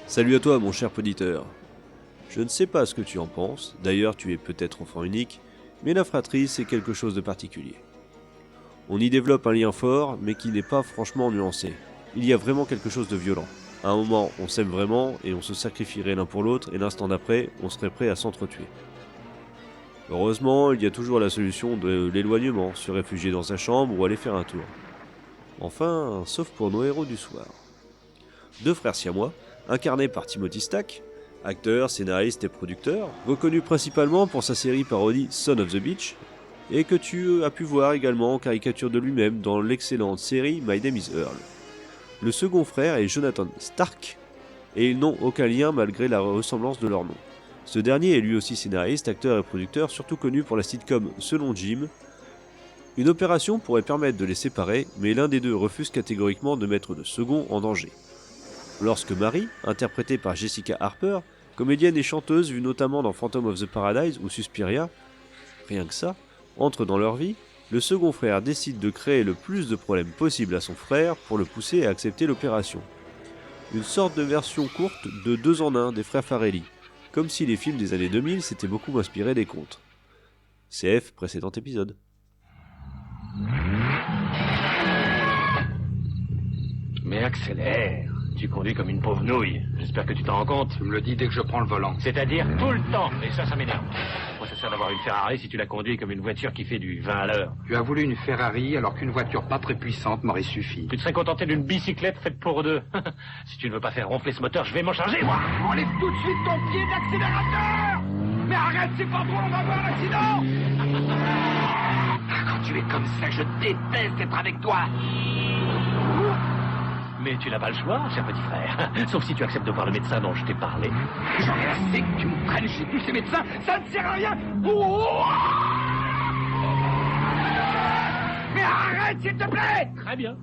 Salut à toi mon cher poditeur. Je ne sais pas ce que tu en penses, d'ailleurs tu es peut-être enfant unique, mais la fratrie c'est quelque chose de particulier. On y développe un lien fort, mais qui n'est pas franchement nuancé. Il y a vraiment quelque chose de violent. À un moment, on s'aime vraiment et on se sacrifierait l'un pour l'autre, et l'instant d'après, on serait prêt à s'entretuer. Heureusement, il y a toujours la solution de l'éloignement, se réfugier dans sa chambre ou aller faire un tour. Enfin, sauf pour nos héros du soir. Deux frères siamois, incarnés par Timothy Stack, acteur, scénariste et producteur, reconnu principalement pour sa série parodie Son of the Beach, et que tu as pu voir également en caricature de lui-même dans l'excellente série My Name is Earl. Le second frère est Jonathan Stark, et ils n'ont aucun lien malgré la ressemblance de leur nom. Ce dernier est lui aussi scénariste, acteur et producteur, surtout connu pour la sitcom Selon Jim. Une opération pourrait permettre de les séparer, mais l'un des deux refuse catégoriquement de mettre le second en danger. Lorsque Mary, interprétée par Jessica Harper, comédienne et chanteuse vue notamment dans Phantom of the Paradise ou Suspiria, rien que ça, entre dans leur vie, le second frère décide de créer le plus de problèmes possible à son frère pour le pousser à accepter l'opération. Une sorte de version courte de 2 en 1 des frères Farrelly, comme si les films des années 2000 s'étaient beaucoup inspirés des contes. CF, précédent épisode. Mais accélère. Tu conduis comme une pauvre nouille. J'espère que tu t'en rends compte. Tu me le dis dès que je prends le volant. C'est-à-dire tout le temps. Et ça m'énerve. Moi, ça sert d'avoir une Ferrari si tu la conduis comme une voiture qui fait du 20 à l'heure. Tu as voulu une Ferrari alors qu'une voiture pas très puissante m'aurait suffi. Tu te serais contenté d'une bicyclette faite pour deux. Si tu ne veux pas faire ronfler ce moteur, je vais m'en charger, moi. Enlève tout de suite ton pied d'accélérateur. Mais arrête, c'est pas drôle, on va avoir un accident. Quand tu es comme ça, je déteste être avec toi. Mais tu n'as pas le choix, cher petit frère. Sauf si tu acceptes de voir le médecin dont je t'ai parlé. J'en ai assez que tu me prennes chez tous ces médecins, ça ne sert à rien. Oh, mais arrête, s'il te plaît. Très bien.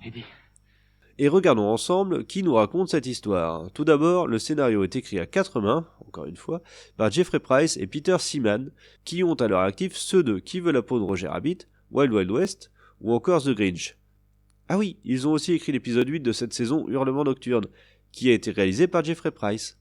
Eddie. Et regardons ensemble qui nous raconte cette histoire. Tout d'abord, le scénario est écrit à 4 mains, encore une fois, par Jeffrey Price et Peter Seaman, qui ont à leur actif ceux de Qui veut la peau de Roger Rabbit, Wild Wild West, ou encore The Grinch. Ah oui, ils ont aussi écrit l'épisode 8 de cette saison Hurlement Nocturne, qui a été réalisé par Jeffrey Price.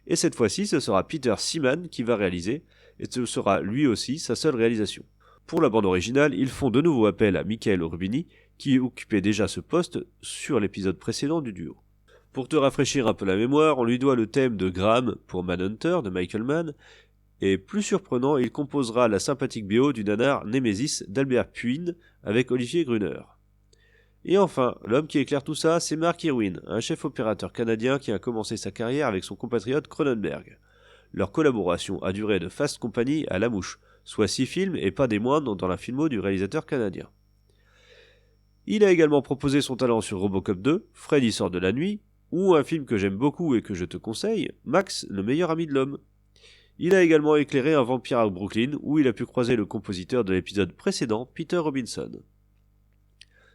Et cette fois-ci, ce sera Peter Seaman qui va réaliser, et ce sera lui aussi sa seule réalisation. Pour la bande originale, ils font de nouveau appel à Michael Rubini, qui occupait déjà ce poste sur l'épisode précédent du duo. Pour te rafraîchir un peu la mémoire, on lui doit le thème de Graham pour Manhunter de Michael Mann, et plus surprenant, il composera la sympathique BO du nanar Nemesis d'Albert Puin avec Olivier Gruner. Et enfin, l'homme qui éclaire tout ça, c'est Mark Irwin, un chef opérateur canadien qui a commencé sa carrière avec son compatriote Cronenberg. Leur collaboration a duré de Fast Company à La Mouche, soit 6 films et pas des moindres dans la filmo du réalisateur canadien. Il a également proposé son talent sur Robocop 2, Freddy sort de la nuit, ou un film que j'aime beaucoup et que je te conseille, Max, le meilleur ami de l'homme. Il a également éclairé Un vampire à Brooklyn, où il a pu croiser le compositeur de l'épisode précédent, Peter Robinson.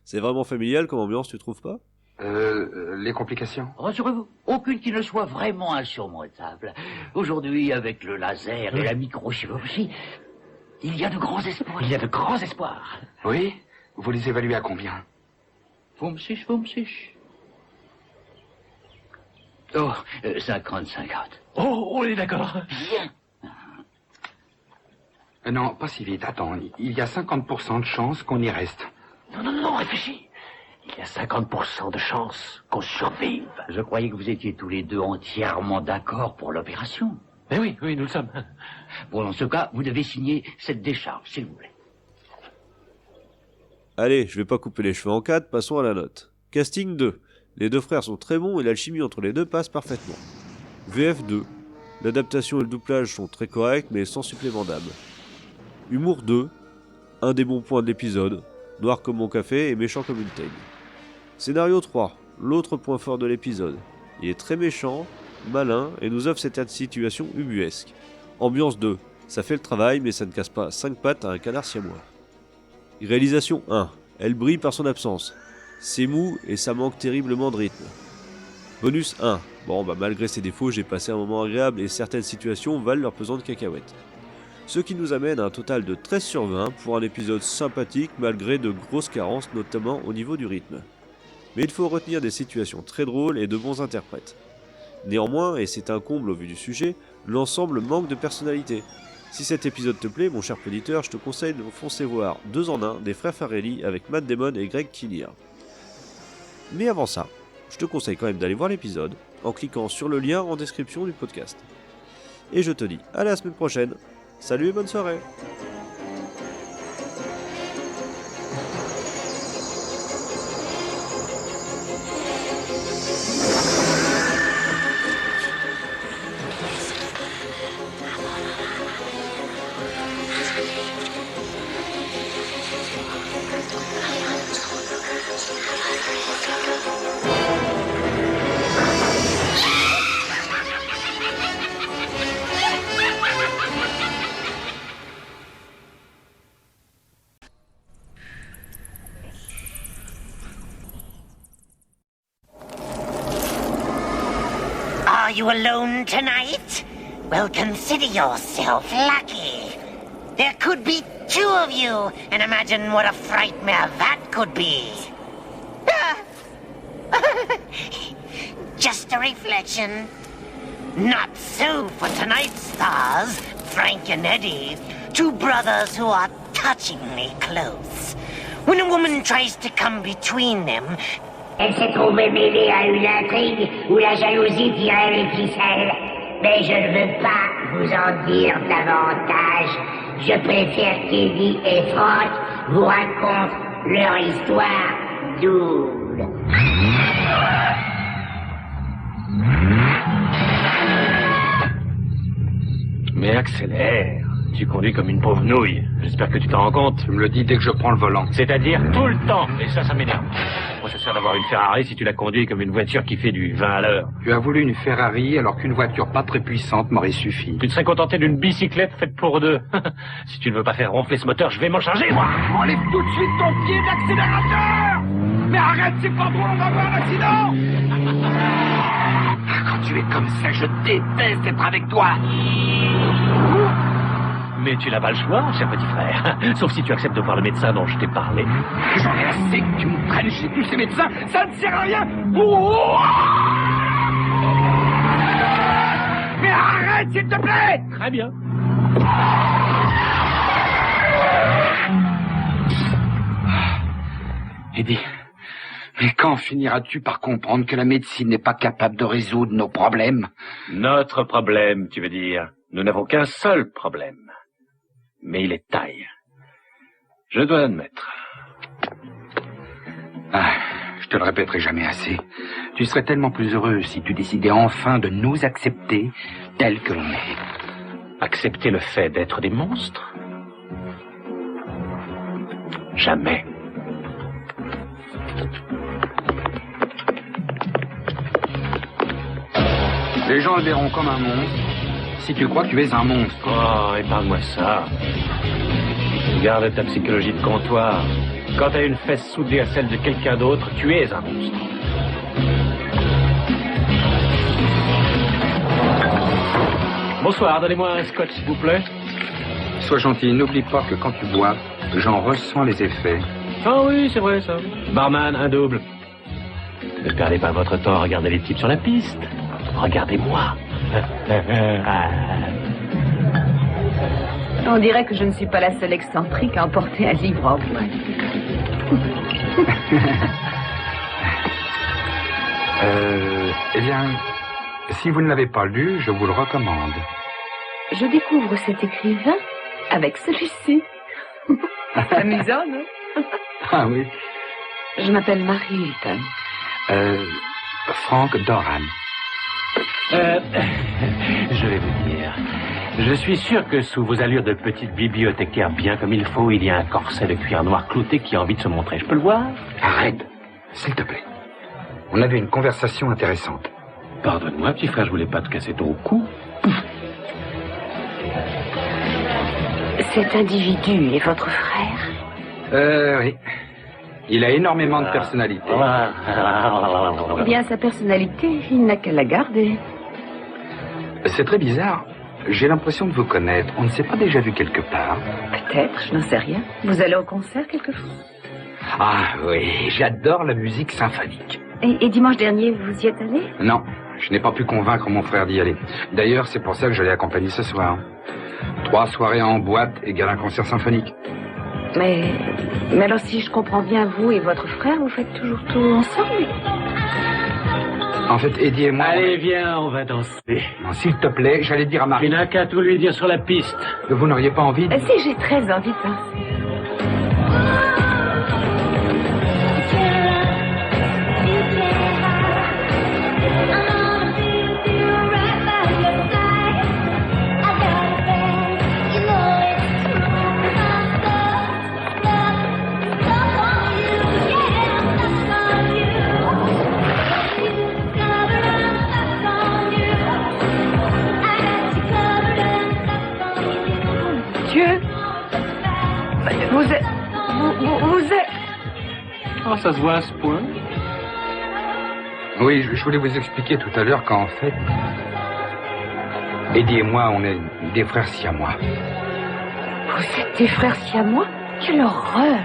C'est vraiment familial comme ambiance, tu trouves pas ? Les complications. Rassurez-vous, aucune qui ne soit vraiment insurmontable. Aujourd'hui, avec le laser et la microchirurgie, il y a de grands espoirs. Il y a de grands espoirs. Oui? Vous les évaluez à combien? 50. Oh, 50. Oh, on est d'accord. Bien. Non, pas si vite, attends. Il y a 50% de chances qu'on y reste. Non, réfléchis. Il y a 50% de chances qu'on survive. Je croyais que vous étiez tous les deux entièrement d'accord pour l'opération. Mais oui, nous le sommes. Bon, dans ce cas, vous devez signer cette décharge, s'il vous plaît. Allez, je vais pas couper les cheveux en 4, passons à la note. Casting 2. Les deux frères sont très bons et l'alchimie entre les deux passe parfaitement. VF 2. L'adaptation et le doublage sont très corrects mais sans supplément d'âme. Humour 2. Un des bons points de l'épisode. Noir comme mon café et méchant comme une teigne. Scénario 3. L'autre point fort de l'épisode. Il est très méchant, malin et nous offre cette situation ubuesque. Ambiance 2. Ça fait le travail mais ça ne casse pas 5 pattes à un canard siamois. Réalisation 1. Elle brille par son absence. C'est mou et ça manque terriblement de rythme. Bonus 1. Bon, malgré ses défauts, j'ai passé un moment agréable et certaines situations valent leur pesant de cacahuètes. ce qui nous amène à un total de 13 sur 20 pour un épisode sympathique malgré de grosses carences, notamment au niveau du rythme. Mais il faut retenir des situations très drôles et de bons interprètes. Néanmoins, et c'est un comble au vu du sujet, l'ensemble manque de personnalité. Si cet épisode te plaît, mon cher auditeur, je te conseille de foncer voir 2 en 1 des frères Farrelly avec Matt Damon et Greg Kinnear. Mais avant ça, je te conseille quand même d'aller voir l'épisode en cliquant sur le lien en description du podcast. Et je te dis à la semaine prochaine. Salut et bonne soirée. Are you alone tonight? Well, consider yourself lucky. There could be 2 of you, and imagine what a frightmare that could be. Just a reflection. Not so for tonight's stars, Frank and Eddie, 2 brothers who are touchingly close. When a woman tries to come between them, elle s'est trouvée mêlée à une intrigue où la jalousie tirait les ficelles. Mais je ne veux pas vous en dire davantage. Je préfère qu'Eddie et Frank vous racontent leur histoire double. Mais accélère. Tu conduis comme une pauvre nouille. J'espère que tu t'en rends compte. Tu me le dis dès que je prends le volant. C'est-à-dire tout le temps. Et ça m'énerve. Moi, ça sert d'avoir une Ferrari si tu la conduis comme une voiture qui fait du 20 à l'heure. Tu as voulu une Ferrari alors qu'une voiture pas très puissante m'aurait suffi. Tu te serais contenté d'une bicyclette faite pour 2. Si tu ne veux pas faire ronfler ce moteur, je vais m'en charger, moi. Enlève tout de suite ton pied d'accélérateur. Mais arrête, c'est pas drôle, on va avoir un accident. Quand tu es comme ça, je déteste être avec toi. Mais tu n'as pas le choix, cher petit frère. Sauf si tu acceptes de voir le médecin dont je t'ai parlé. J'en ai assez que tu me prennes chez tous ces médecins, ça ne sert à rien. Oh, mais arrête, s'il te plaît. Très bien. Eddie, mais quand finiras-tu par comprendre que la médecine n'est pas capable de résoudre nos problèmes? Notre problème, tu veux dire. Nous n'avons qu'un seul problème. Mais il est taille. Je dois l'admettre. Ah, je te le répéterai jamais assez. Tu serais tellement plus heureux si tu décidais enfin de nous accepter tels que l'on est. Accepter le fait d'être des monstres? Jamais. Les gens le verront comme un monstre si tu crois que tu es un monstre. Oh, épargne-moi ça. Garde ta psychologie de comptoir. Quand t'as une fesse soudée à celle de quelqu'un d'autre, tu es un monstre. Bonsoir, donnez-moi un scotch, s'il vous plaît. Sois gentil, n'oublie pas que quand tu bois, j'en ressens les effets. Ah oui, c'est vrai, ça. Barman, un double. Ne perdez pas votre temps à regarder les types sur la piste. Regardez-moi. On dirait que je ne suis pas la seule excentrique à emporter un livre en plein. Eh bien, si vous ne l'avez pas lu, je vous le recommande. Je découvre cet écrivain avec celui-ci. C'est amusant, non? Ah oui. Je m'appelle Mary Hilton. Frank Doran. Je vais vous dire. Je suis sûr que sous vos allures de petite bibliothécaire bien comme il faut, il y a un corset de cuir noir clouté qui a envie de se montrer. Je peux le voir? Arrête, s'il te plaît. On avait une conversation intéressante. Pardonne-moi, petit frère, je voulais pas te casser ton cou. Cet individu est votre frère? Oui. Il a énormément de personnalité. Eh bien, sa personnalité, il n'a qu'à la garder. C'est très bizarre. J'ai l'impression de vous connaître. On ne s'est pas déjà vu quelque part. Peut-être, je n'en sais rien. Vous allez au concert quelquefois? Ah oui, j'adore la musique symphonique. Et dimanche dernier, vous y êtes allé? Non, je n'ai pas pu convaincre mon frère d'y aller. D'ailleurs, c'est pour ça que je l'ai accompagné ce soir. 3 soirées en boîte égale un concert symphonique. Mais alors, si je comprends bien, vous et votre frère, vous faites toujours tout ensemble? En fait, Eddie et moi... Allez, viens, on va danser. Non, s'il te plaît, j'allais dire à Tu Marie... n'as qu'à tout lui dire sur la piste. que vous n'auriez pas envie... Si, j'ai très envie de danser. Dieu, vous êtes... Oh, ça se voit à ce point. Oui, je voulais vous expliquer tout à l'heure qu'en fait... Eddie et moi, on est des frères siamois. Vous êtes des frères siamois? Quelle horreur!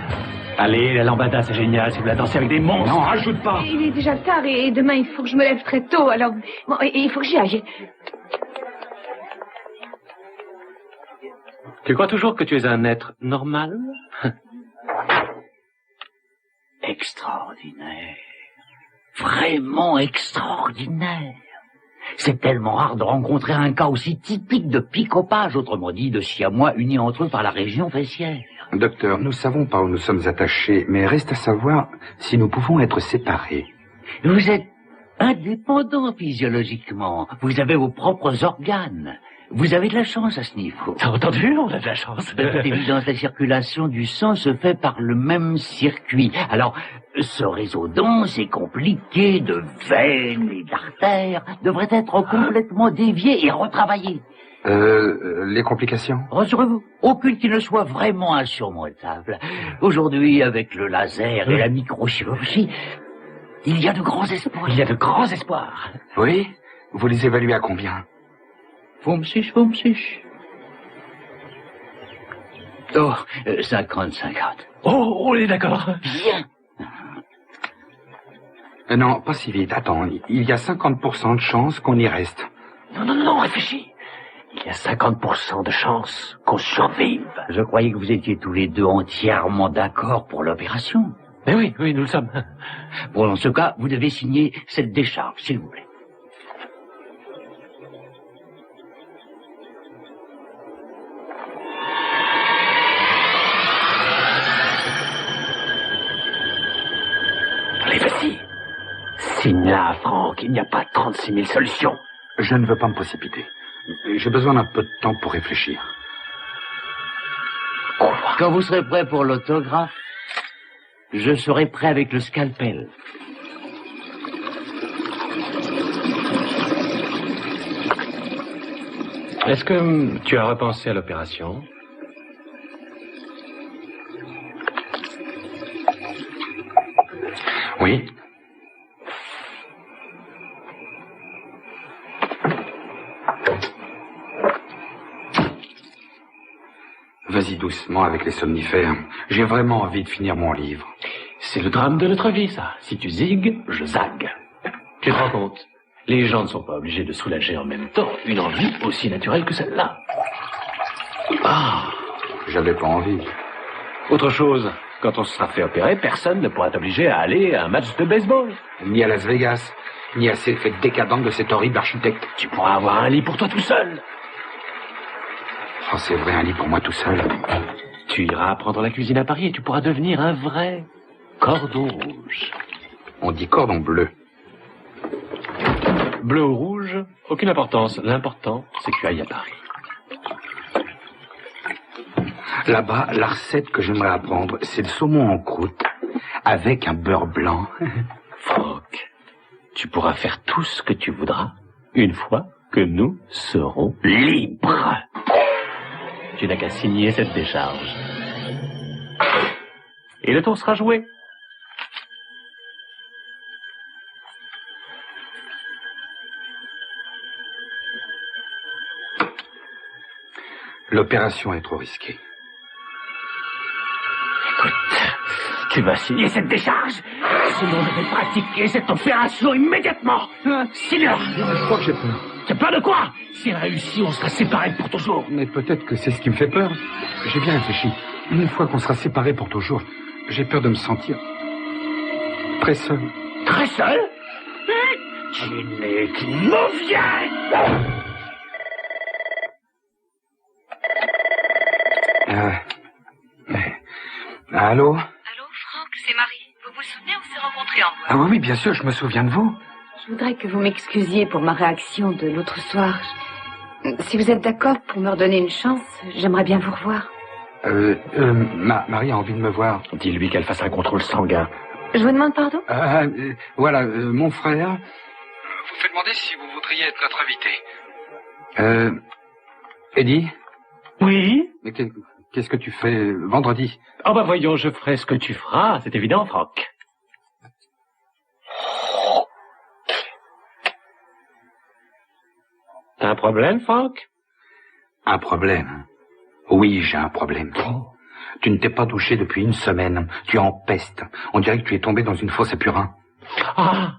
Allez, la lambada, c'est génial. Si vous la dansez avec des monstres. Non, rajoute pas. Il est déjà tard et demain, il faut que je me lève très tôt, alors... Bon, et il faut que j'y aille. Tu crois toujours que tu es un être normal? Extraordinaire. Vraiment extraordinaire. C'est tellement rare de rencontrer un cas aussi typique de picopage, autrement dit de siamois unis entre eux par la région fessière. Docteur, nous savons par où nous sommes attachés, mais reste à savoir si nous pouvons être séparés. Vous êtes indépendant physiologiquement. Vous avez vos propres organes. Vous avez de la chance à ce niveau. T'as entendu? On a de la chance. De toute évidence, la circulation du sang se fait par le même circuit. Alors, ce réseau dense et compliqué de veines et d'artères devrait être complètement dévié et retravaillé. Les complications? Rassurez-vous, aucune qui ne soit vraiment insurmontable. Aujourd'hui, avec le laser et la microchirurgie, il y a de grands espoirs. Il y a de grands espoirs. Oui? Vous les évaluez à combien? Vous me sucez. Oh, 50-50. Oh, on est d'accord. Bien. Non, pas si vite. Attends, il y a 50% de chances qu'on y reste. Non, réfléchis. Il y a 50% de chances qu'on survive. Je croyais que vous étiez tous les deux entièrement d'accord pour l'opération. Mais oui, nous le sommes. Bon, dans ce cas, vous devez signer cette décharge, s'il vous plaît. Allez, vas-y. Signe-la, Franck. Il n'y a pas 36 000 solutions. Je ne veux pas me précipiter. J'ai besoin d'un peu de temps pour réfléchir. Quand vous serez prêt pour l'autographe, je serai prêt avec le scalpel. Est-ce que tu as repensé à l'opération? Oui. Vas-y doucement avec les somnifères. J'ai vraiment envie de finir mon livre. C'est le drame de notre vie, ça. Si tu zigues, je zague. Tu te rends compte? Les gens ne sont pas obligés de soulager en même temps une envie aussi naturelle que celle-là. Ah. J'avais pas envie. Autre chose, quand on se sera fait opérer, personne ne pourra t'obliger à aller à un match de baseball. Ni à Las Vegas, ni à ces fêtes décadentes de cet horrible architecte. Tu pourras avoir un lit pour toi tout seul. Oh, c'est vrai, un lit pour moi tout seul. Tu iras apprendre la cuisine à Paris et tu pourras devenir un vrai cordon rouge. On dit cordon bleu. Bleu ou rouge, aucune importance. L'important, c'est que tu ailles à Paris. Là-bas, la recette que j'aimerais apprendre, c'est le saumon en croûte avec un beurre blanc. Franck, tu pourras faire tout ce que tu voudras une fois que nous serons libres. Tu n'as qu'à signer cette décharge. Et le tour sera joué. L'opération est trop risquée. Écoute, tu vas signer cette décharge, sinon je vais pratiquer cette opération immédiatement. Signe-la. Je crois que j'ai peur. Tu as peur de quoi? Si elle réussit, on sera séparés pour toujours. Mais peut-être que c'est ce qui me fait peur. J'ai bien réfléchi. Une fois qu'on sera séparés pour toujours, j'ai peur de me sentir très seul. Très seul? Tu n'es qu'une mauviette! Allô? Allô, Franck, c'est Marie. Vous vous souvenez, on s'est rencontrés en Ah oui, bien sûr, je me souviens de vous. Je voudrais que vous m'excusiez pour ma réaction de l'autre soir. Si vous êtes d'accord pour me redonner une chance, j'aimerais bien vous revoir. Marie a envie de me voir. Dis-lui qu'elle fasse un contrôle sanguin. Je vous demande pardon? Voilà, mon frère vous fait demander si vous voudriez être notre invité. Eddie? Oui? Mais qu'est-ce que tu fais vendredi? Oh bah voyons, je ferai ce que tu feras, c'est évident, Franck. T'as un problème, Franck? Un problème? Oui, j'ai un problème. Tu ne t'es pas douché depuis une semaine. Tu en pestes. On dirait que tu es tombé dans une fosse à purin. Ah!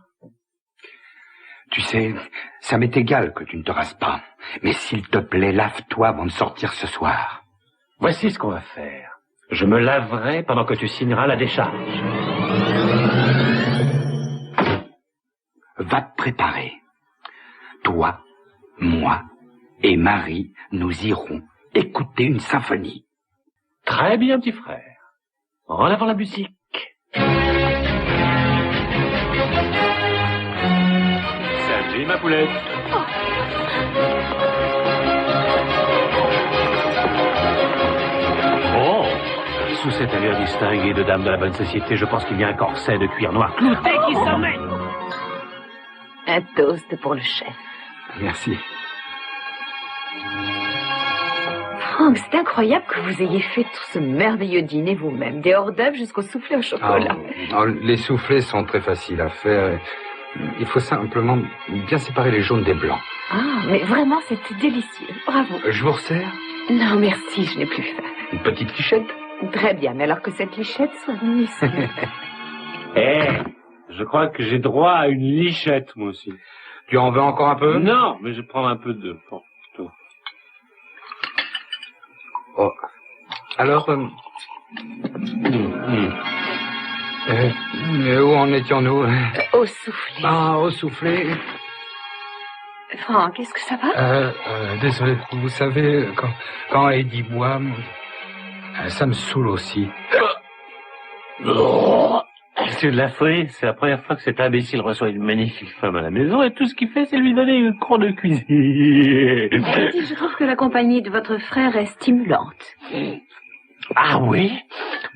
Tu sais, ça m'est égal que tu ne te rases pas. Mais s'il te plaît, lave-toi avant de sortir ce soir. Voici ce qu'on va faire. Je me laverai pendant que tu signeras la décharge. Va te préparer. Toi, moi et Marie, nous irons écouter une symphonie. Très bien, petit frère. En avant la musique. Salut, ma poulette. Oh, sous cette allure distinguée de dame de la bonne société, je pense qu'il y a un corset de cuir noir clouté qui s'emmène. Un toast pour le chef. Merci. Franck, c'est incroyable que vous ayez fait tout ce merveilleux dîner vous-même, des hors-d'œuvre jusqu'au soufflé au chocolat. Les soufflés sont très faciles à faire. Il faut simplement bien séparer les jaunes des blancs. Ah, mais vraiment, c'était délicieux. Bravo. Je vous resserre? Non, merci, je n'ai plus faim. Une petite lichette? Très bien, mais alors que cette lichette soit venue ici. Je crois que j'ai droit à une lichette, moi aussi. Tu en veux encore un peu? Non, mais je prends un peu de... Bon, plutôt. Oh. Alors, où en étions-nous? Au soufflé. Ah, au soufflé. Franck, est-ce que ça va? Désolé, vous savez, quand Eddie boit, ça me saoule aussi. C'est de la folie, c'est la première fois que cet imbécile reçoit une magnifique femme à la maison et tout ce qu'il fait, c'est lui donner une cour de cuisine. Eddie, je trouve que la compagnie de votre frère est stimulante. Ah oui?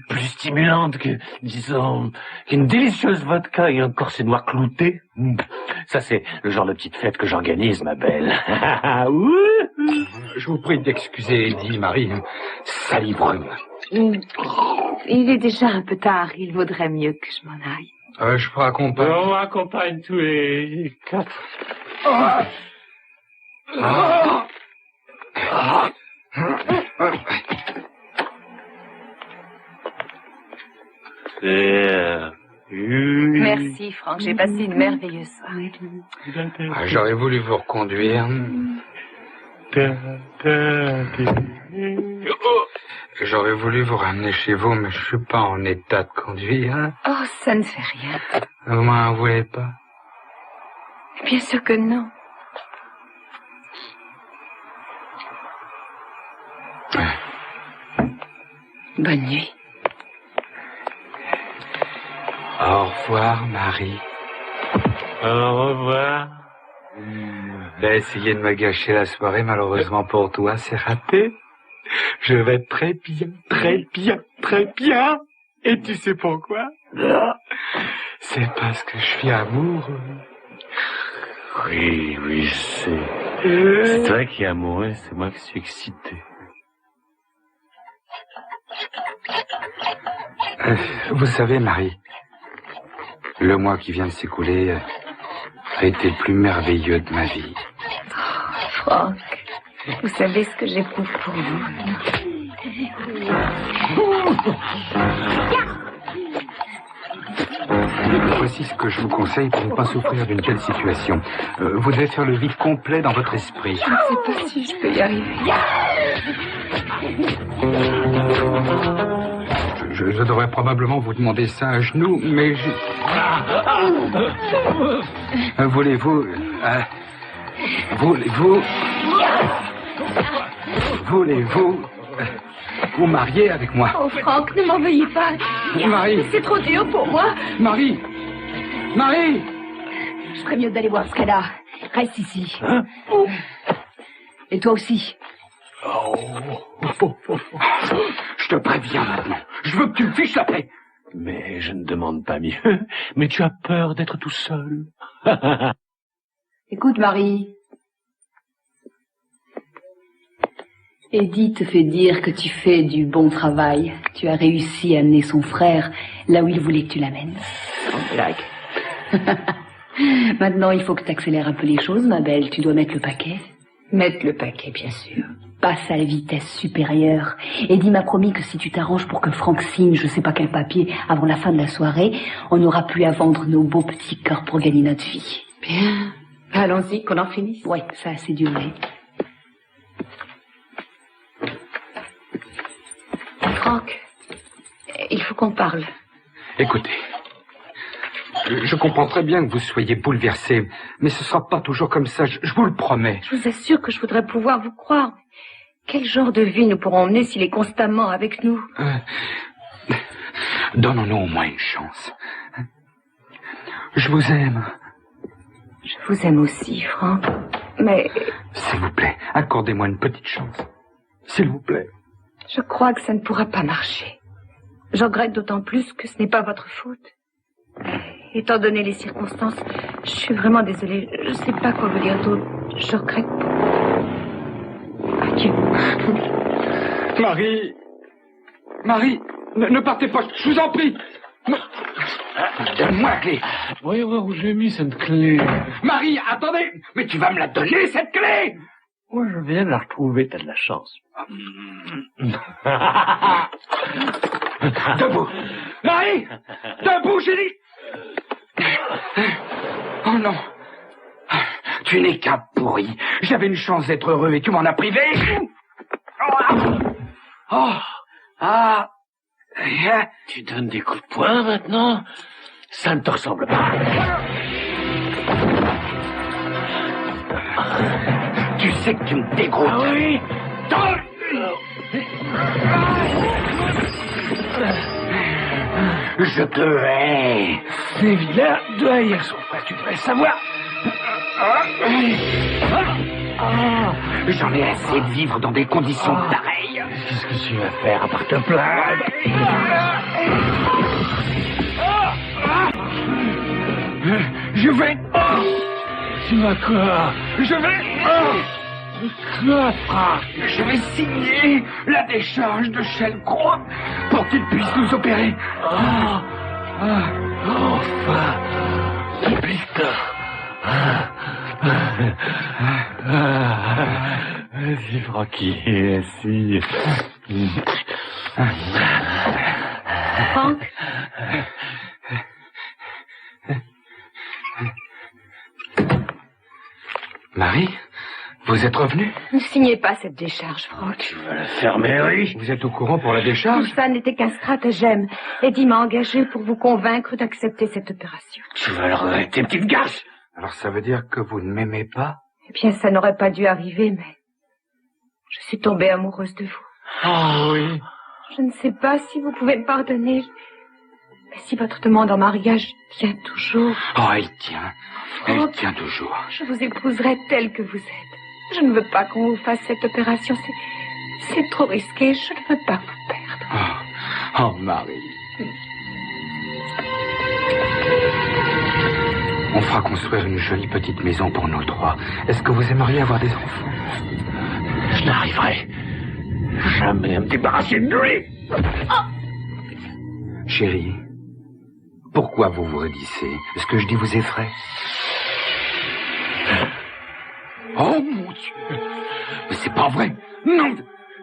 Plus stimulante que, disons, qu'une délicieuse vodka et un corset noir clouté. Ça, c'est le genre de petite fête que j'organise, ma belle. Je vous prie d'excuser Eddie, Marie. Ça l'ivrogne. Il est déjà un peu tard, il vaudrait mieux que je m'en aille. Je vous accompagne. On accompagne tous les quatre. Merci, Franck, j'ai passé une merveilleuse soirée. J'aurais voulu vous reconduire. J'aurais voulu vous ramener chez vous, mais je suis pas en état de conduire. Oh, ça ne fait rien. Vous m'en voulez pas? Bien sûr que non. Bonne nuit. Au revoir, Marie. Au revoir. T'as essayé de me gâcher la soirée, malheureusement pour toi, c'est raté. Je vais très bien, très bien, très bien. Et tu sais pourquoi? C'est parce que je suis amoureux. Oui, je sais. C'est toi qui es amoureux, c'est moi qui suis excité. Vous savez, Marie, le mois qui vient de s'écouler a été le plus merveilleux de ma vie. Franck. Vous savez ce que j'éprouve pour vous. Voici ce que je vous conseille pour ne pas souffrir d'une telle situation. Vous devez faire le vide complet dans votre esprit. Je ne sais pas si je peux y arriver. Je devrais probablement vous demander ça à genoux, mais voulez-vous vous marier avec moi? Oh, Franck, ne m'en veuillez pas. Marie! C'est trop dur pour moi. Marie! Marie! Je ferais mieux d'aller voir ce qu'elle a. Reste ici. Hein? Et toi aussi. Je te préviens maintenant. Je veux que tu me fiches la paix. Mais je ne demande pas mieux. Mais tu as peur d'être tout seul. Écoute, Marie. Eddie te fait dire que tu fais du bon travail. Tu as réussi à amener son frère là où il voulait que tu l'amènes. Sans blague. Maintenant, il faut que tu accélères un peu les choses, ma belle. Tu dois mettre le paquet. Mettre le paquet, bien sûr. Passe à la vitesse supérieure. Eddie m'a promis que si tu t'arranges pour que Franck signe je sais pas quel papier avant la fin de la soirée, on n'aura plus à vendre nos beaux petits corps pour gagner notre vie. Bien. Allons-y, qu'on en finisse. Ouais, ça a assez duré. Franck, il faut qu'on parle. Écoutez, je comprends très bien que vous soyez bouleversé, mais ce sera pas toujours comme ça, je vous le promets. Je vous assure que je voudrais pouvoir vous croire. Quel genre de vie nous pourrons mener s'il est constamment avec nous? Donnons-nous au moins une chance. Je vous aime. Je vous aime aussi, Franck, mais... S'il vous plaît, accordez-moi une petite chance. S'il vous plaît. Je crois que ça ne pourra pas marcher. Je regrette d'autant plus que ce n'est pas votre faute. Étant donné les circonstances, je suis vraiment désolée. Je ne sais pas quoi vous dire d'autre. Je regrette. Adieu. Marie. Marie, ne partez pas, je vous en prie. Donne-moi la clé. Voyons voir où j'ai mis cette clé. Marie, attendez. Mais tu vas me la donner, cette clé. Moi, je viens de la retrouver, t'as de la chance. Debout. Marie, debout, j'ai dit. Oh non. Tu n'es qu'un pourri. J'avais une chance d'être heureux et tu m'en as privé. Oh. Ah. Tu donnes des coups de poing maintenant? Ça ne te ressemble pas. Tu sais que tu me dégoûtes. Ah oui? Je te hais. C'est vilain de haïr son frère, tu devrais savoir. J'en ai assez de vivre dans des conditions pareilles. Qu'est-ce que tu vas faire à part te plaindre? Je vais... Tu vas quoi? Je vais... Quoi, Franck? Je vais signer la décharge de Shellcroix pour qu'il puisse nous opérer. Enfin, putain. Vas-y, Francky, assis. Franck? Marie, vous êtes revenu? Ne signez pas cette décharge, Franck. Tu vas la fermer, oui. Vous êtes au courant pour la Tout décharge? ça n'était qu'un stratagème. Eddie m'a engagé pour vous convaincre d'accepter cette opération. Tu vas le regretter, petite garce. Alors ça veut dire que vous ne m'aimez pas? Eh bien, ça n'aurait pas dû arriver, mais... je suis tombée amoureuse de vous. Oh oui. Je ne sais pas si vous pouvez me pardonner, mais si votre demande en mariage tient toujours... Oh, elle tient. Elle tient toujours. Je vous épouserai telle que vous êtes. Je ne veux pas qu'on vous fasse cette opération. C'est trop risqué. Je ne veux pas vous perdre. Oh, Marie. On fera construire une jolie petite maison pour nous trois. Est-ce que vous aimeriez avoir des enfants? Je n'arriverai jamais à me débarrasser de lui. Chérie, pourquoi vous vous raidissez? Ce que je dis vous effraie? Oh, mon Dieu! Mais c'est pas vrai. Non.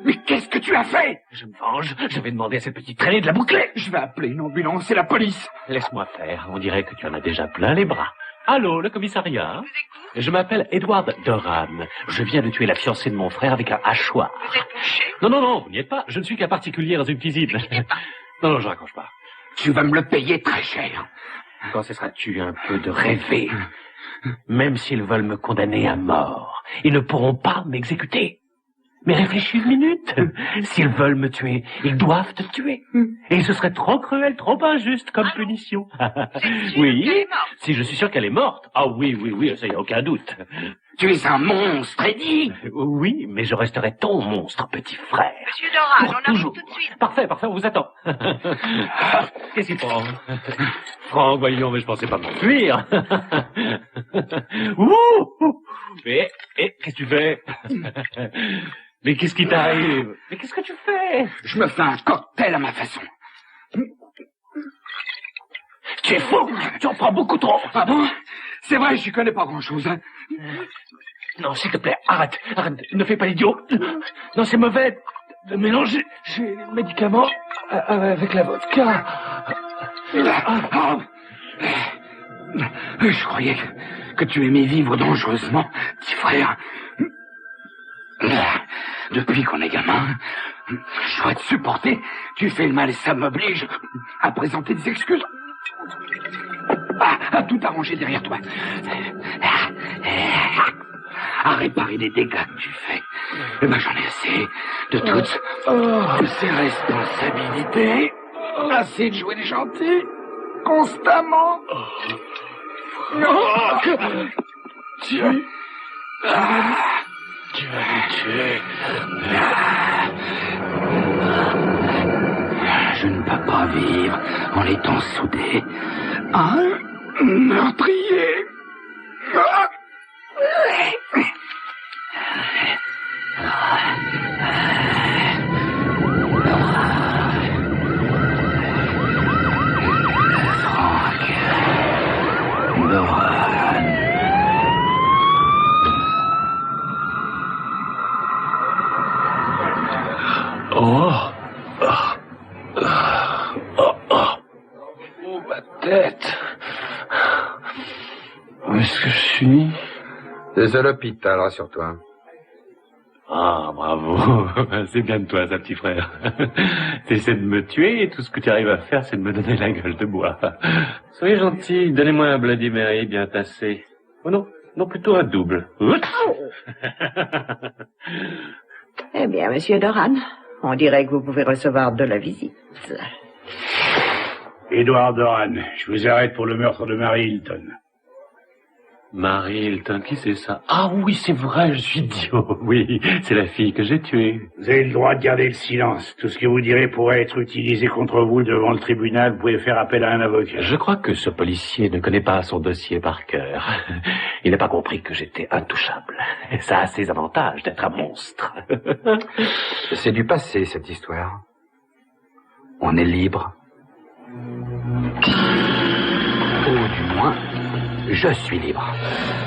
Mais qu'est-ce que tu as fait? Je me venge. Je vais demander à cette petite traînée de la boucler. Je vais appeler une ambulance et la police. Laisse-moi faire. On dirait que tu en as déjà plein les bras. Allô, le commissariat? Je m'appelle Edward Doran. Je viens de tuer la fiancée de mon frère avec un hachoir. Vous êtes touché? Non, vous n'y êtes pas. Je ne suis qu'un particulier dans une cuisine. Non, je raccroche pas. Tu vas me le payer très cher. Quand cesseras-tu un peu de rêver? Même s'ils veulent me condamner à mort, ils ne pourront pas m'exécuter. Mais réfléchis une minute. S'ils veulent me tuer, ils doivent te tuer. Et ce serait trop cruel, trop injuste comme punition. Oui, si je suis sûr qu'elle est morte. Ah oui, ça y a aucun doute. Tu es un monstre, Eddie. Oui, mais je resterai ton monstre, petit frère. Monsieur Doran, Pour on arrive toujours. tout de suite. Parfait, on vous attend. Qu'est-ce qu'il prend? Franck, voyons, mais je pensais pas m'enfuir. Ouh! Qu'est-ce que tu fais? Mais qu'est-ce qui t'arrive? Mais qu'est-ce que tu fais? Je me fais un cocktail à ma façon. Tu es fou! Tu en prends beaucoup trop! Ah bon? C'est vrai, j'y connais pas grand-chose, hein. Non, s'il te plaît, arrête, ne fais pas l'idiot. Non, c'est mauvais de mélanger les médicaments avec la vodka. Je croyais que tu aimais vivre dangereusement, petit frère. Depuis qu'on est gamin, je dois te supporter. Tu fais le mal et ça m'oblige à présenter des excuses. À tout arranger derrière toi. À réparer les dégâts que tu fais. Eh ben, j'en ai assez de toutes ces responsabilités. Assez de jouer les gentils constamment. Tu vas me tuer. Je ne peux pas vivre en étant soudé à un meurtrier. Oh, ma tête. Où est-ce que je suis? C'est à l'hôpital, rassure-toi. Ah, bravo. C'est bien de toi, ça, petit frère. T'essaies de me tuer et tout ce que tu arrives à faire, c'est de me donner la gueule de bois. Soyez gentil, donnez-moi un Bloody Mary bien tassé. Oh non, plutôt un double. Eh bien, monsieur Doran, on dirait que vous pouvez recevoir de la visite. Edward Doran, je vous arrête pour le meurtre de Mary Hilton. Mary Hilton, qui c'est ça? Ah oui, c'est vrai, je suis idiot. Oui, c'est la fille que j'ai tuée. Vous avez le droit de garder le silence. Tout ce que vous direz pourrait être utilisé contre vous devant le tribunal. Vous pouvez faire appel à un avocat. Je crois que ce policier ne connaît pas son dossier par cœur. Il n'a pas compris que j'étais intouchable. Et ça a ses avantages d'être un monstre. C'est du passé, cette histoire. On est libre. Ou du moins, je suis libre.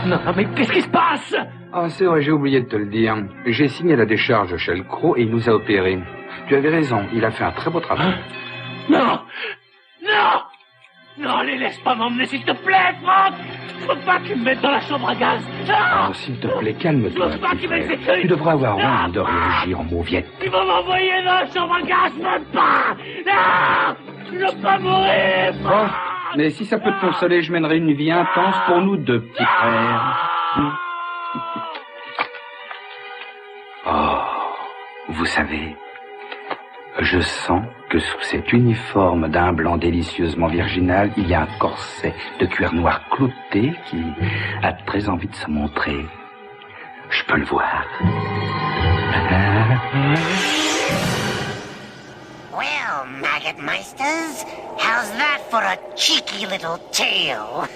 Non, mais qu'est-ce qui se passe? Ah, c'est vrai, j'ai oublié de te le dire. J'ai signé la décharge chez le Croc et il nous a opérés. Tu avais raison, il a fait un très beau travail. Non, les laisse pas m'emmener, s'il te plaît, Franck. Faut pas que tu me mettes dans la chambre à gaz. Oh, s'il te plaît, calme-toi, Faut pas petit qu'il frère. m'exécute. Tu devrais avoir honte de réagir en mauviette. Tu vas m'envoyer dans la chambre à gaz, même pas. Non, je ne veux pas mourir, Franck. Oh, mais si ça peut te consoler, je mènerai une vie intense pour nous deux, petit frère. Oh, vous savez, je sens que sous cet uniforme d'un blanc délicieusement virginal, il y a un corset de cuir noir clouté qui a très envie de se montrer. Je peux le voir. Well, maggot meisters, how's that for a cheeky little tale?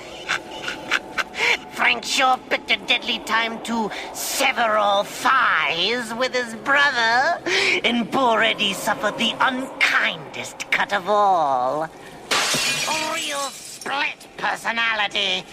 Frank sure picked a deadly time to sever all thighs with his brother, and poor Eddie suffered the unkindest cut of all. A real split personality.